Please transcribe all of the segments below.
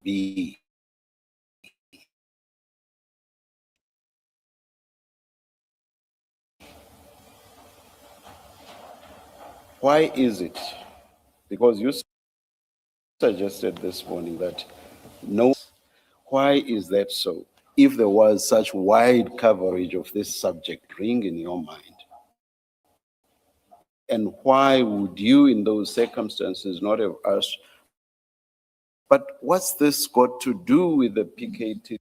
be. Why is it? Because you suggested this morning that no, why is that so? If there was such wide coverage of this subject ring in your mind, and why would you in those circumstances not have asked, but what's this got to do with the PKT?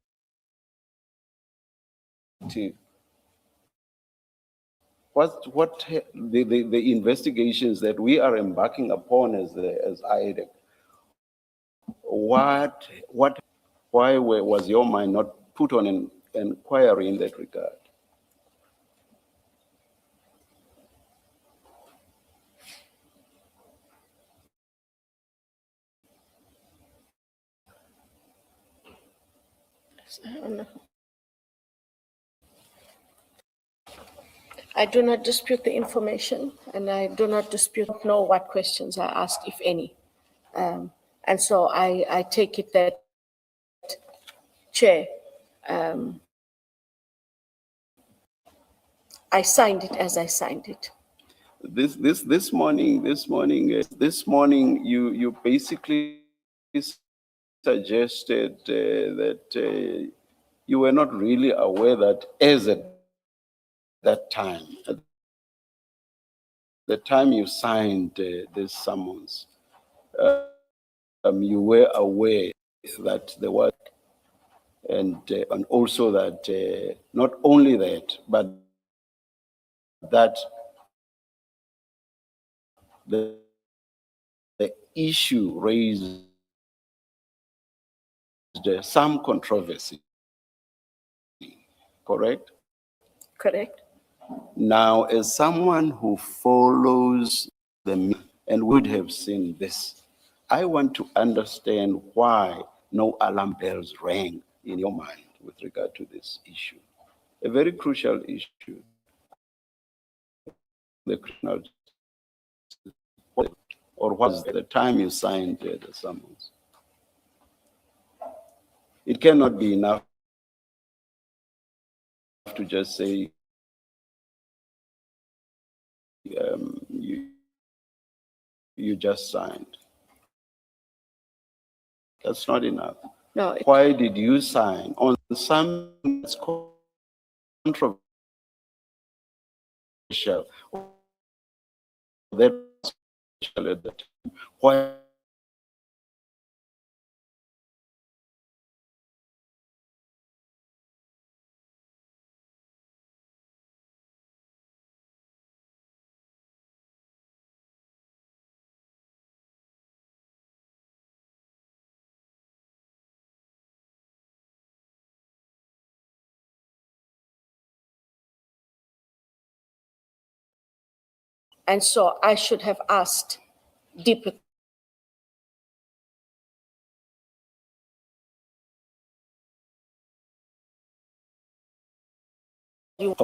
What the investigations that we are embarking upon as IDEC, why was your mind not put on an inquiry in that regard? I do not dispute the information, and I do not know what questions I asked, if any. And so I take it that, Chair, I signed it as I signed it. This morning, you basically suggested that you were not really aware that as at that time, at the time you signed this summons, you were aware that there was, and also that not only that, but that the issue raised some controversy, correct? Correct. Now, as someone who follows the and would have seen this, I want to understand why no alarm bells rang in your mind with regard to this issue. A very crucial issue. The criminal, or was the time you signed the summons? It cannot be enough to just say you just signed. That's not enough. No. Why did you sign on something that's controversial? That at the time. Why? And so I should have asked deeper. Continue.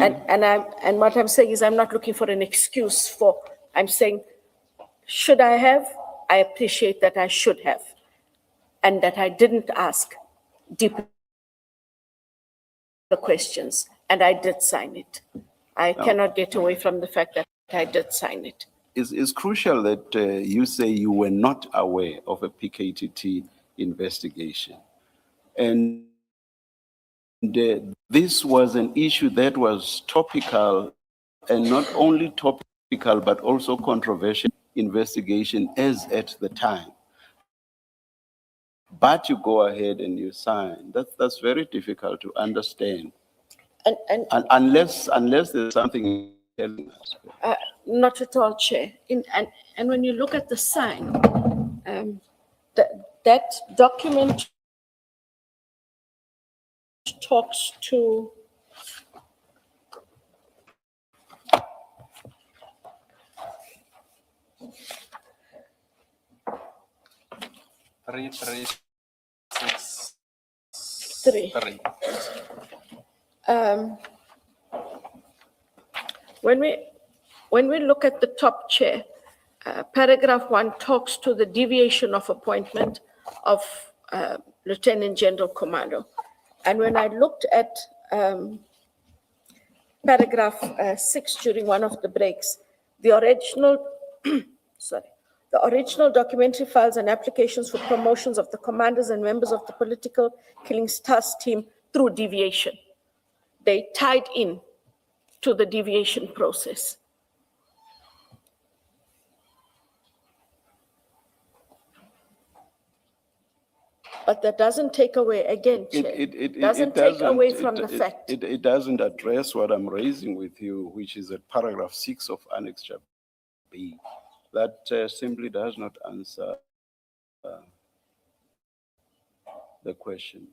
And what I'm saying is I'm not looking for an excuse for, I'm saying, should I have? I appreciate that I should have, and that I didn't ask deeper questions, and I did sign it. I cannot get away from the fact that I did sign it. It's crucial that you say you were not aware of a PKTT investigation. And this was an issue that was topical, and not only topical, but also controversial investigation as at the time. But you go ahead and you sign. That's very difficult to understand. And unless there's something telling us. Not at all, Chair. And when you look at the sign, that document talks to three. When we look at the top, Chair, paragraph 1 talks to the deviation of appointment of Lieutenant General Commando. And when I looked at paragraph 6 during one of the breaks, the original, the original documentary files and applications for promotions of the commanders and members of the political killings task team through deviation. They tied in to the deviation process. But that doesn't take away, again, Chair, doesn't take away from the fact. It doesn't address what I'm raising with you, which is at paragraph 6 of Annex B. That simply does not answer the question.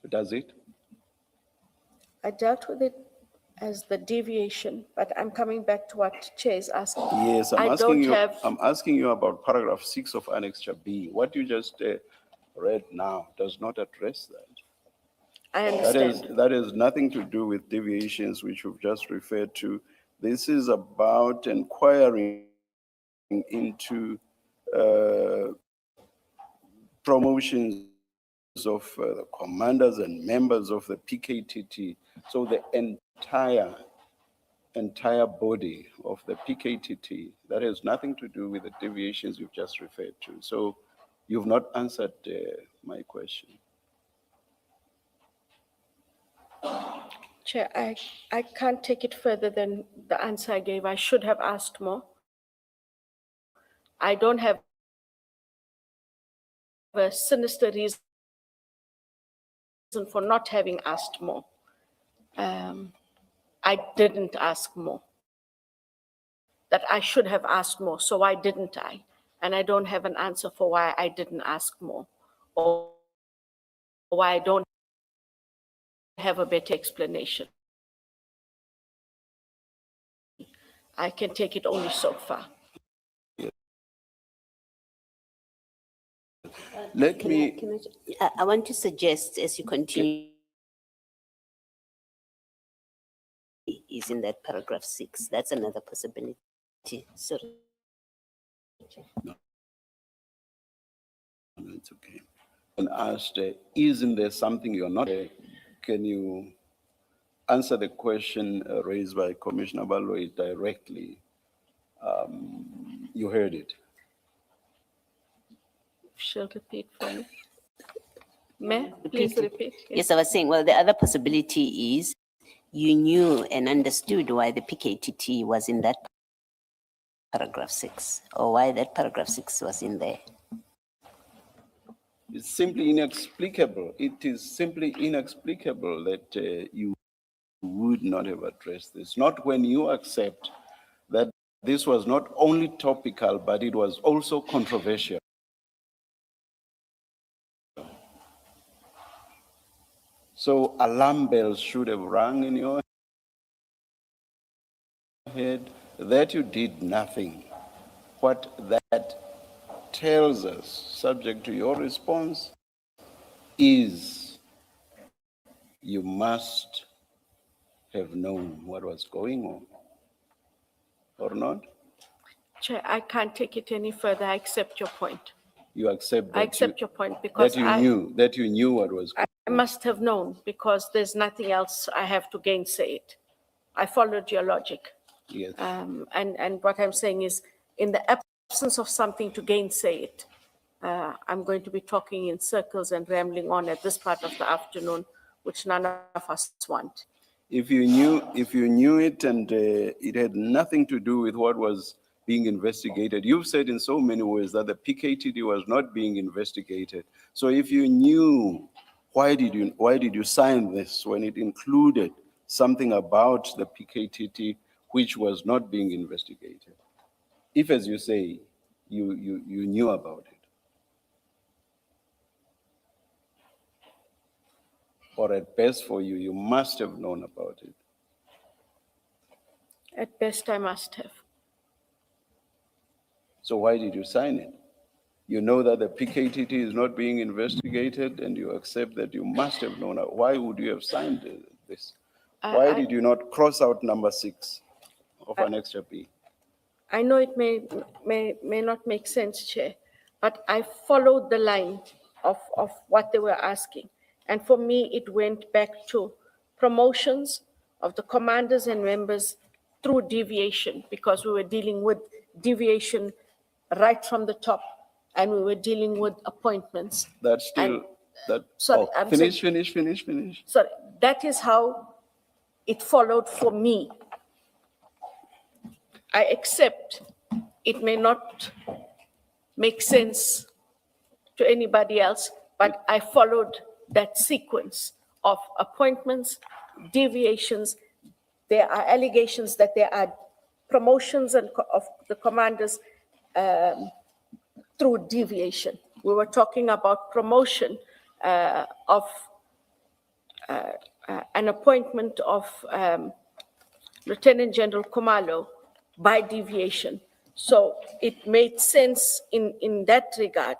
Does it? I dealt with it as the deviation, but I'm coming back to what Chair is asking. Yes, I'm I'm asking you about paragraph 6 of Annex B. What you just read now does not address that. I understand. That has nothing to do with deviations, which you've just referred to. This is about inquiring into promotions of the commanders and members of the PKTT. So the entire body of the PKTT, that has nothing to do with the deviations you've just referred to. So you've not answered my question. Chair, I can't take it further than the answer I gave. I should have asked more. I don't have a sinister reason for not having asked more. I didn't ask more. That I should have asked more, so why didn't I? And I don't have an answer for why I didn't ask more, or why I don't have a better explanation. I can take it only so far. I want to suggest, as you continue, is in that paragraph 6. That's another possibility. Sorry. No, it's okay. And asked, isn't there something you're not? Can you answer the question raised by Commissioner Baloy directly? You heard it. She'll repeat for me. May, please repeat. Yes, I was saying, well, the other possibility is you knew and understood why the PKTT was in that paragraph 6, or why that paragraph 6 was in there. It's simply inexplicable. It is simply inexplicable that you would not have addressed this. Not when you accept that this was not only topical, but it was also controversial. So alarm bells should have rung in your head that you did nothing. What that tells us, subject to your response, is you must have known what was going on, or not? Chair, I can't take it any further. I accept your point. You accept that I accept your point because that you knew what was going I must have known, because there's nothing else I have to gainsay it. I followed your logic. on. Yes. And what I'm saying is, in the absence of something to gainsay it, I'm going to be talking in circles and rambling on at this part of the afternoon, which none of us want. If you knew it and it had nothing to do with what was being investigated, you've said in so many ways that the PKTD was not being investigated. So if you knew, why did you sign this when it included something about the PKTD which was not being investigated? If, as you say, you knew about it. Or at best for you, you must have known about it. At best, I must have. So why did you sign it? You know that the PKTT is not being investigated and you accept that you must have known. Why would you have signed this? Why did you not cross out number 6? of an extra pay. I know it may not make sense, Chair, but I followed the line of what they were asking. And for me, it went back to promotions of the commanders and members through deviation, because we were dealing with deviation right from the top, and we were dealing with appointments. That's still, And- that, Sorry, oh, I'm finish. Sorry, that is how it followed for me. I accept it may not make sense to anybody else, but I followed that sequence of appointments, deviations. There are allegations that there are promotions of the commanders through deviation. We were talking about promotion of an appointment of Lieutenant General Kumalo by deviation. So it made sense in that regard.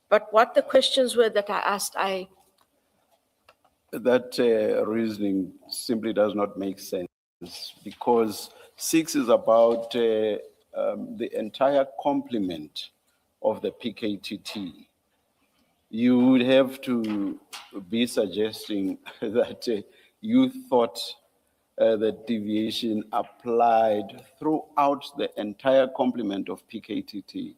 But what the questions were that I asked, That reasoning simply does not make sense, because 6 is about the entire complement of the PKTT. You would have to be suggesting that you thought that deviation applied throughout the entire complement of PKTT,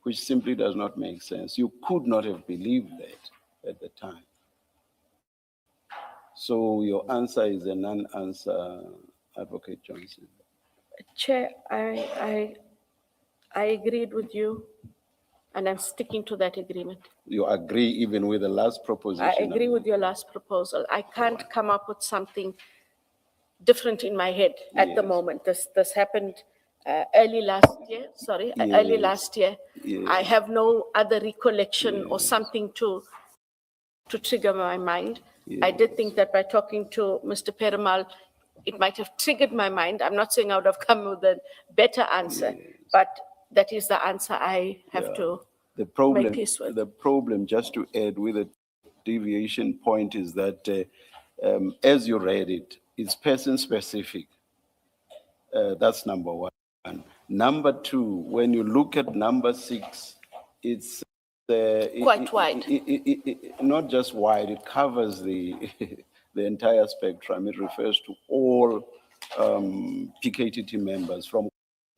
which simply does not make sense. You could not have believed that at the time. So your answer is a non-answer, Advocate Johnson. Chair, I agreed with you, and I'm sticking to that agreement. You agree even with the last proposition? I agree with your last proposal. I can't come up with something different in my head at the Yes. moment. This happened early last year, early Yes. last year. Yes. I have no other recollection or something to trigger my mind. I did think that by talking to Mr. Perumal, it might have triggered my mind. I'm not saying I would have come with a better answer, but that is the answer I have to The problem, make peace with. the problem, just to add with a deviation point, is that as you read it, it's person specific. That's number one. Number two, when you look at number 6, it's Quite wide. Not just wide, it covers the the entire spectrum. It refers to all PKTT members, from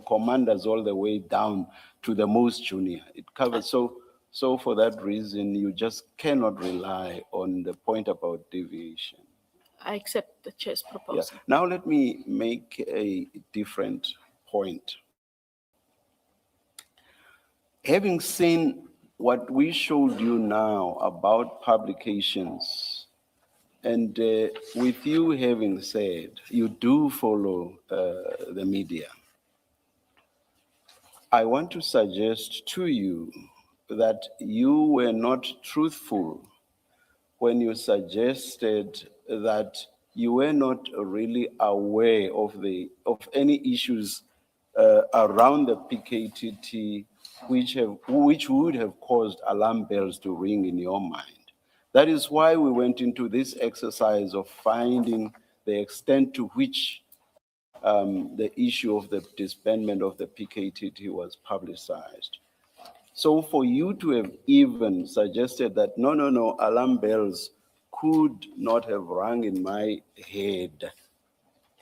commanders all the way down to the most junior. It covers, so for that reason, you just cannot rely on the point about deviation. I accept the chair's Yeah. proposal. Now let me make a different point. Having seen what we showed you now about publications, and with you having said you do follow the media, I want to suggest to you that you were not truthful when you suggested that you were not really aware of any issues around the PKTT which would have caused alarm bells to ring in your mind. That is why we went into this exercise of finding the extent to which the issue of the disbandment of the PKTT was publicized. So for you to have even suggested that, no, alarm bells could not have rung in my head,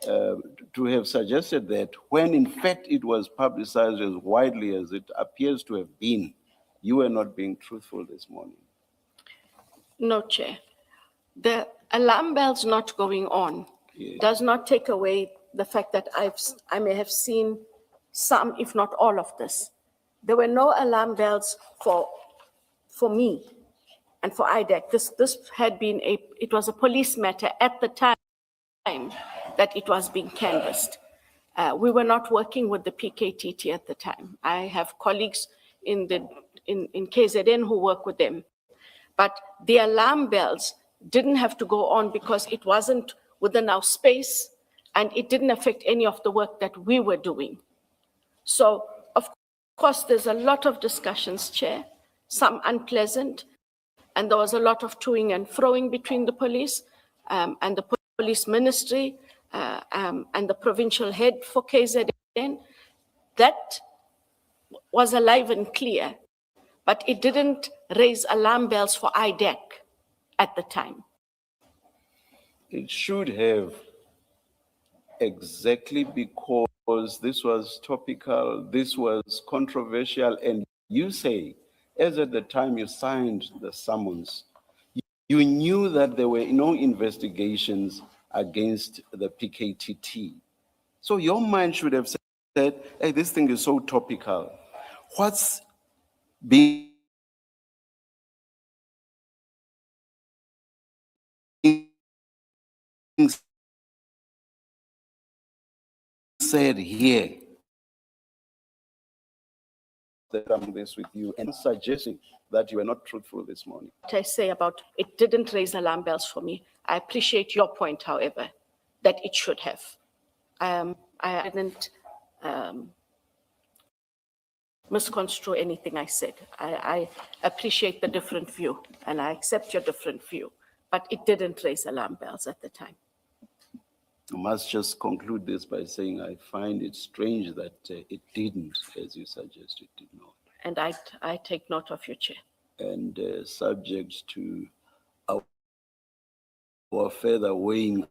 to have suggested that when in fact it was publicized as widely as it appears to have been, you were not being truthful this morning. No, Chair. The alarm bells not going on does not take away the fact that I may have seen some, if not all of this. There were no alarm bells for me and for IDEC. This had been it was a police matter at the time that it was being canvassed. We were not working with the PKTT at the time. I have colleagues in KZN who work with them. But the alarm bells didn't have to go on because it wasn't within our space and it didn't affect any of the work that we were doing. So, of course, there's a lot of discussions, Chair, some unpleasant, and there was a lot of toing and froing between the police and the police ministry and the provincial head for KZN, that was alive and clear, but it didn't raise alarm bells for IDEC at the time. It should have, exactly because this was topical, this was controversial, and you say, as at the time you signed the summons, you knew that there were no investigations against the PKTT. So your mind should have said, hey, this thing is so topical. What's being said here? That I'm this with you and suggesting that you were not truthful this morning. What I say about it didn't raise alarm bells for me. I appreciate your point, however, that it should have. I didn't misconstrue anything I said. I appreciate the different view and I accept your different view, but it didn't raise alarm bells at the time. I must just conclude this by saying I find it strange that it didn't, as you suggest, it did not. And I take note of your chair. And subject to our further weighing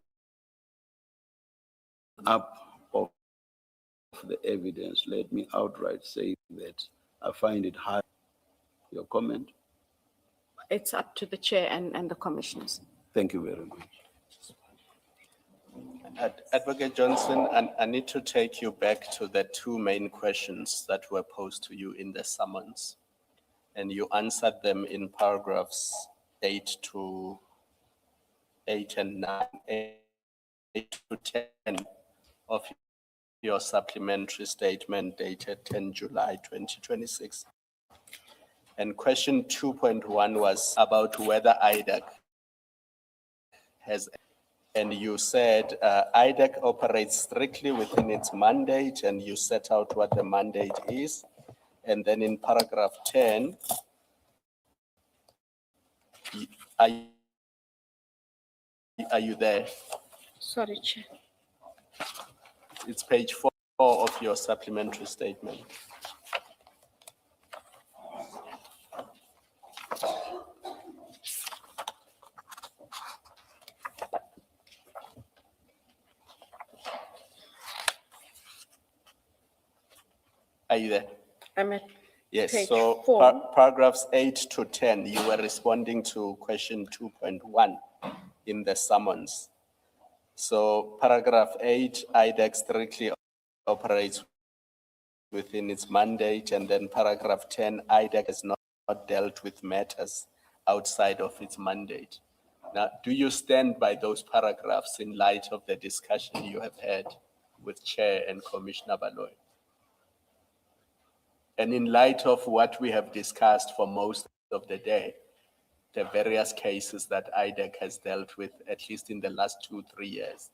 up of the evidence, let me outright say that I find it hard. Your comment? It's up to the chair and the commissioners. Thank you very much. Advocate Johnson, I need to take you back to the two main questions that were posed to you in the summons. And you answered them in paragraphs 8 and 9, 8 to 10 of your supplementary statement dated 10 July 2026. And question 2.1 was about whether IDEC has, and you said IDEC operates strictly within its mandate, and you set out what the mandate is. And then in paragraph 10, are you there? Sorry, Chair. It's page 4 of your supplementary statement. Are you there? I'm at Yes, page so 4. paragraphs 8 to 10, you were responding to question 2.1 in the summons. So paragraph 8, IDEC strictly operates within its mandate, and then paragraph 10, IDEC has not dealt with matters outside of its mandate. Now, do you stand by those paragraphs in light of the discussion you have had with Chair and Commissioner Baloyi? And in light of what we have discussed for most of the day, the various cases that IDEC has dealt with, at least in the last 2-3 years.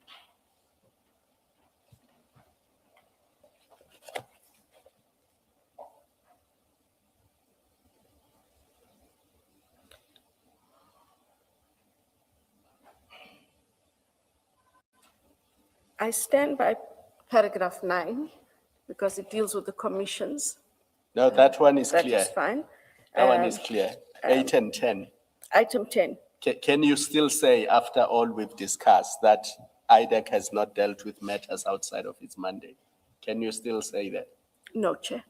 I stand by paragraph 9 because it deals with the commissions. No, that one is That clear. is fine. That one is clear. 8 and 10. Item 10. Can you still say, after all we've discussed, that IDEC has not dealt with matters outside of its mandate? Can you still say that? No, Chair.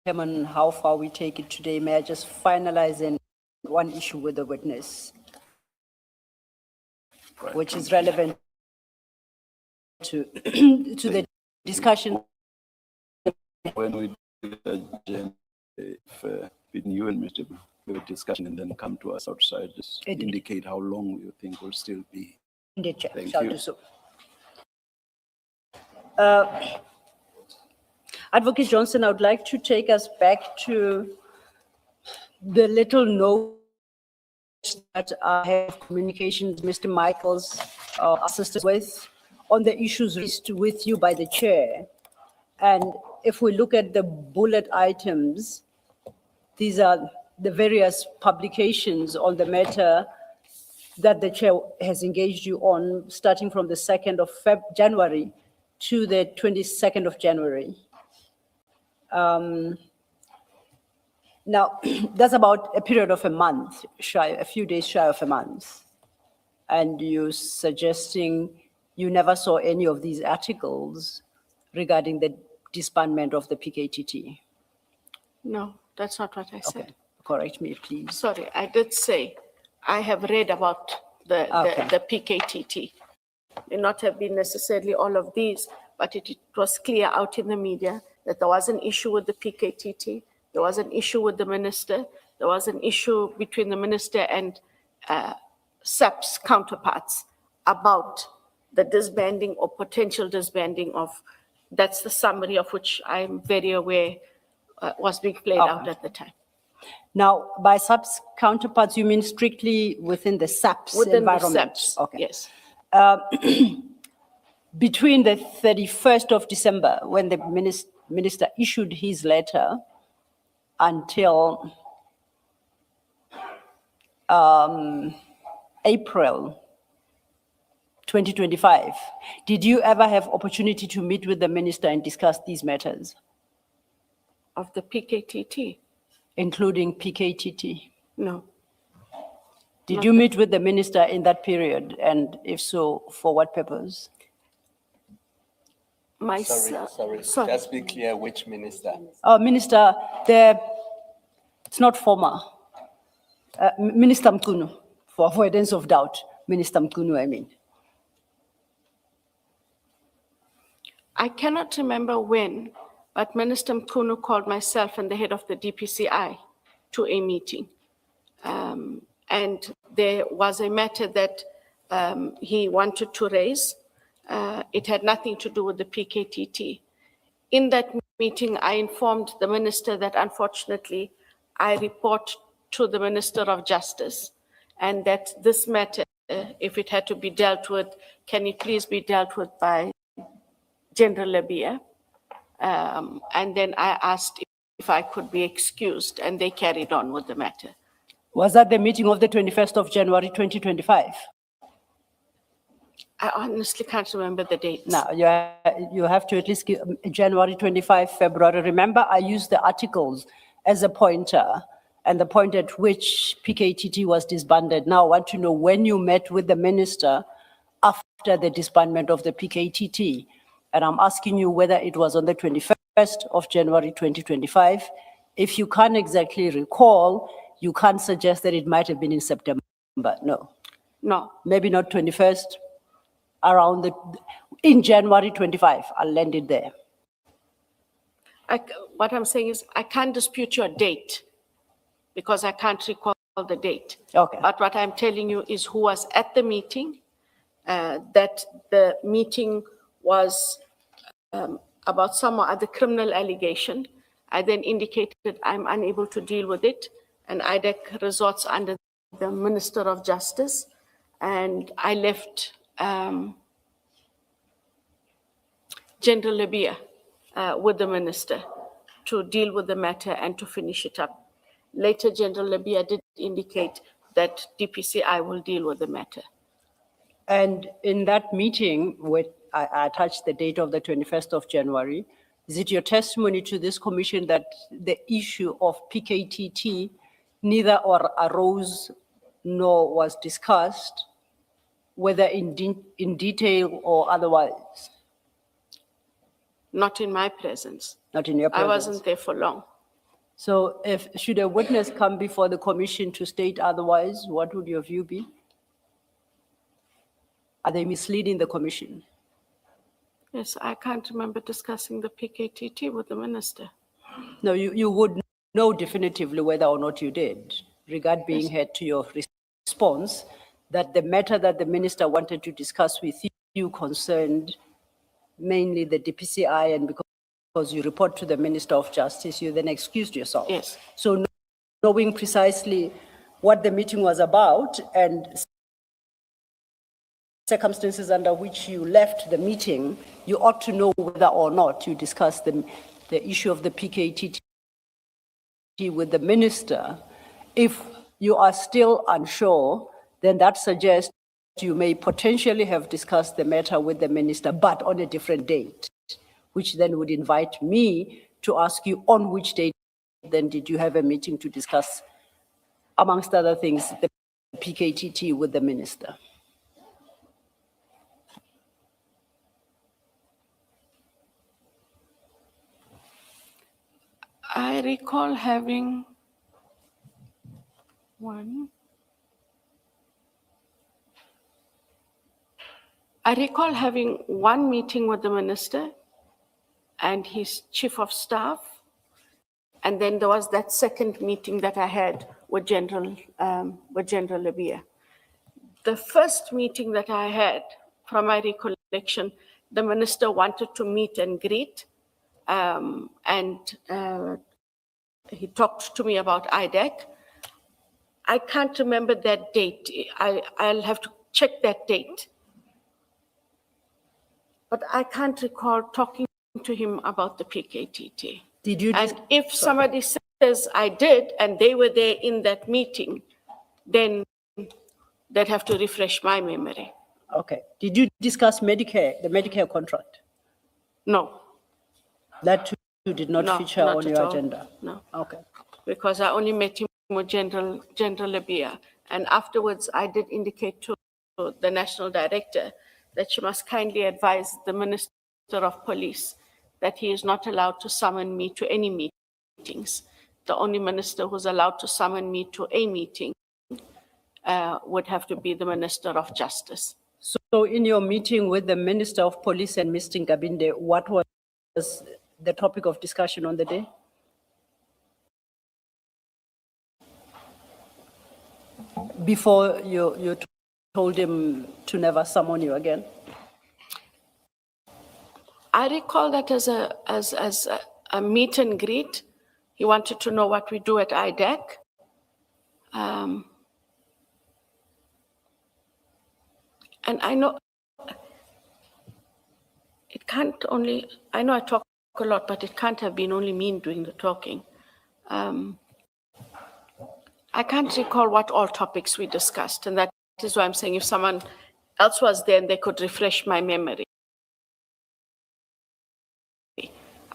Chairman, how far we take it today, may I just finalize in one issue with the witness, which is relevant to, to the discussion. When we do the agenda, if between you and Mr. Blue, we have a discussion and then come to us outside, just Indeed. indicate how long you think will still be. Indeed, Chair, Thank shall you. do so. Advocate Johnson, I would like to take us back to the little note I have communications, Mr. Michaels, assisted with, on the issues raised with you by the chair. And if we look at the bullet items, these are the various publications on the matter that the chair has engaged you on, starting from the 2nd of January to the 22nd of January. Now, that's about a period of a month, a few days shy of a month. And you're suggesting you never saw any of these articles regarding the disbandment of the PKTT. No, that's not what I said. Okay, correct me, please. Sorry, I did say I have read about the PKTT. May not have been necessarily all of these, but it was clear out in the media that there was an issue with the PKTT, there was an issue with the minister, there was an issue between the minister and SAP's counterparts about the disbanding or potential disbanding of, that's the summary of which I'm very aware was being played out at the time. Now, by SAP's counterparts, you mean strictly within the SAP's Within the environment? SAPs, Okay. yes. Between the 31st of December, when the minister issued his letter, until April 2025, did you ever have opportunity to meet with the minister and discuss these matters, Of the PKTT? including PKTT? No. Did you meet with the minister in that period? And if so, for what purpose? Sorry, just be clear which minister. Minister, it's not former. Minister Mkunu, for avoidance of doubt. Minister Mkunu, I mean. I cannot remember when, but Minister Mkunu called myself and the head of the DPCI to a meeting. And there was a matter that he wanted to raise. It had nothing to do with the PKTT. In that meeting, I informed the minister that unfortunately, I report to the Minister of Justice, and that this matter, if it had to be dealt with, can it please be dealt with by General Labia? And then I asked if I could be excused, and they carried on with the matter. Was that the meeting of the 21st of January 2025? I honestly can't remember the dates. Now, you have to at least give January 25, February. Remember, I used the articles as a pointer, and the point at which PKTT was disbanded. Now, I want to know when you met with the minister after the disbandment of the PKTT. And I'm asking you whether it was on the 21st of January 2025. If you can't exactly recall, you can't suggest that it might have been in September. No. No. Maybe not 21st, in January 25. I'll land it there. What I'm saying is I can't dispute your date because I can't recall the date. Okay. But what I'm telling you is who was at the meeting, that the meeting was about some other criminal allegation. I then indicated I'm unable to deal with it, and IDEC resorts under the Minister of Justice, and I left General Labia with the minister to deal with the matter and to finish it up. Later, General Labia did indicate that DPCI will deal with the matter. And in that meeting, I attached the date of the 21st of January. Is it your testimony to this commission that the issue of PKTT neither arose nor was discussed, whether in detail or otherwise? Not in my presence. Not in your presence? I wasn't there for long. So should a witness come before the commission to state otherwise, what would your view be? Are they misleading the commission? Yes, I can't remember discussing the PKTT with the minister. No, you would know definitively whether or not you did. Regard being heard to your response, that the matter that the minister wanted to discuss with you concerned mainly the DPCI, and because you report to the Minister of Justice, you then excused yourself. Yes. So knowing precisely what the meeting was about and circumstances under which you left the meeting, you ought to know whether or not you discussed the issue of the PKTT with the minister. If you are still unsure, then that suggests you may potentially have discussed the matter with the minister, but on a different date, which then would invite me to ask you on which date then did you have a meeting to discuss, amongst other things, the PKTT with the minister. I recall having one. I recall having one meeting with the minister and his chief of staff. And then there was that second meeting that I had with General Lebeya. The first meeting that I had, from my recollection, the minister wanted to meet and greet. He talked to me about IDEC. I can't remember that date. I'll have to check that date. But I can't recall talking to him about the PKTT. Did you? And if somebody says I did and they were there in that meeting, then they'd have to refresh my memory. Okay. Did you discuss Medicare, the Medicare contract? No. That too did not feature not on at your all. agenda? No. Okay. Because I only met him with General Lebeya. And afterwards, I did indicate to the national director that she must kindly advise the Minister of Police that he is not allowed to summon me to any meetings. The only minister who's allowed to summon me to a meeting would have to be the Minister of Justice. So in your meeting with the Minister of Police and Mr. Ngabinde, what was the topic of discussion on the day? Before you told him to never summon you again? I recall that as a meet and greet. He wanted to know what we do at IDEC. And I know it can't only, I know I talk a lot, but it can't have been only me doing the talking. I can't recall what all topics we discussed, and that is why I'm saying if someone else was there and they could refresh my memory,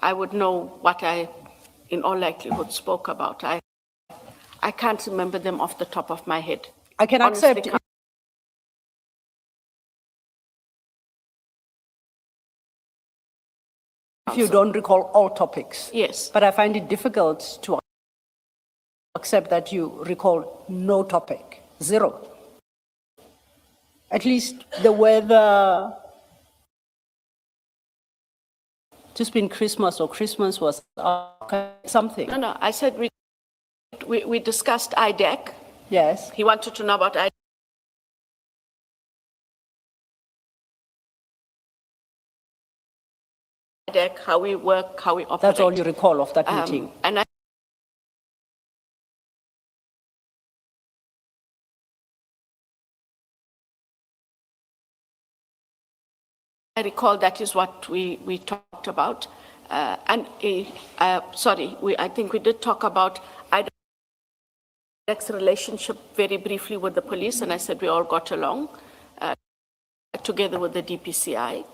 I would know what I, in all likelihood, spoke about. I can't remember them off the top of my head. I can Honestly, accept if you don't recall all topics. Yes. But I find it difficult to accept that you recall no topic, zero. At least the weather, just been Christmas or Christmas was something. No, I said we discussed IDEC. Yes. He wanted to know about IDEC, how we work, how we operate. That's all you recall of that meeting. And I recall that is what we talked about. I think we did talk about IDEC's relationship very briefly with the police, and I said we all got along together with the DPCI.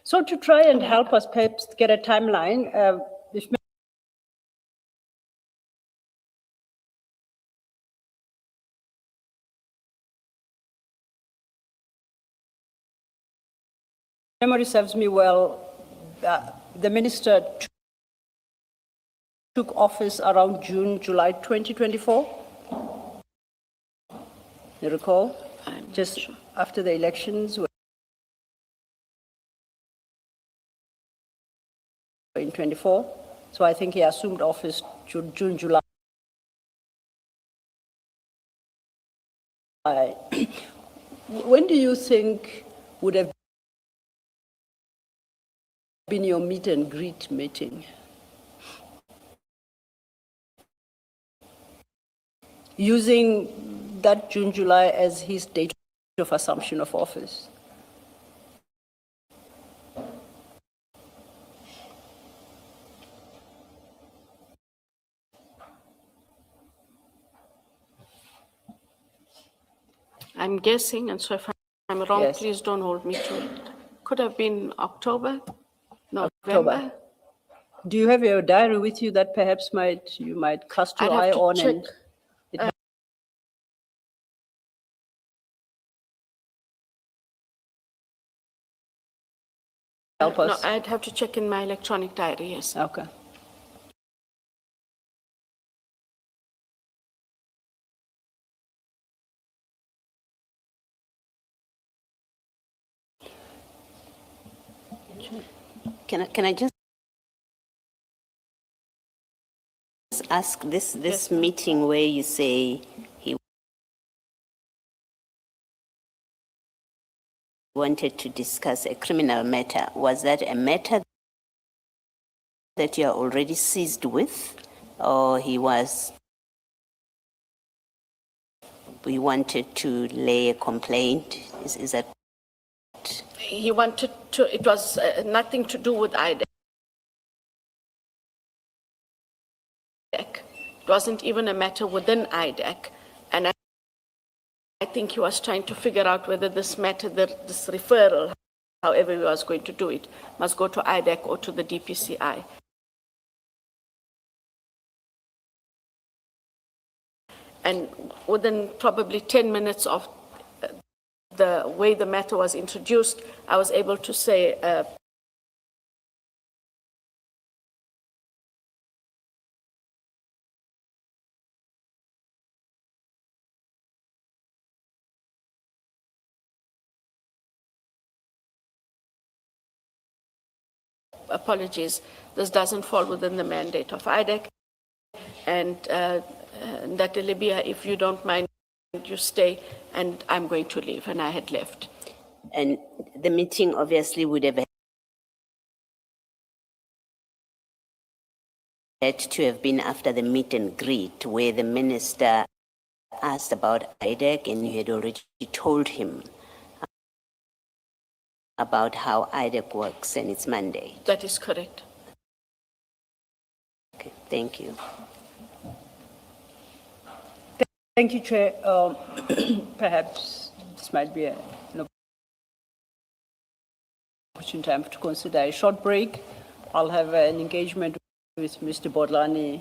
So to try and help us perhaps get a timeline, if memory serves me well, the minister took office around June, July 2024. You recall? Just sure. After the elections in 24. So I think he assumed office June, July. When do you think would have been your meet and greet meeting? using that June, July as his date of assumption of office. I'm guessing, and so if I'm wrong, Yes. please don't hold me to it. Could have been October, November. October. Do you have your diary with you that perhaps you might cast your I'd have eye to on check. and help No, us? I'd have to check in my electronic diary, yes. Okay. Can I just ask this meeting where you say he wanted to discuss a criminal matter, was that a matter that you are already seized with, or he wanted to lay a complaint? Is that? He wanted to, it was nothing to do with IDEC. It wasn't even a matter within IDEC. And I think he was trying to figure out whether this matter, this referral, however he was going to do it, must go to IDEC or to the DPCI. And within probably 10 minutes of the way the matter was introduced, I was able to say, apologies, this doesn't fall within the mandate of IDEC. And that Libya, if you don't mind, you stay, and I'm going to leave. And I had left. And the meeting obviously would have had to have been after the meet and greet where the minister asked about IDEC and you had already told him about how IDEC works and its mandate. That is correct. Okay, thank you. Thank you, Chair. Perhaps this might be an opportune time to consider a short break. I'll have an engagement with Mr. Bodlani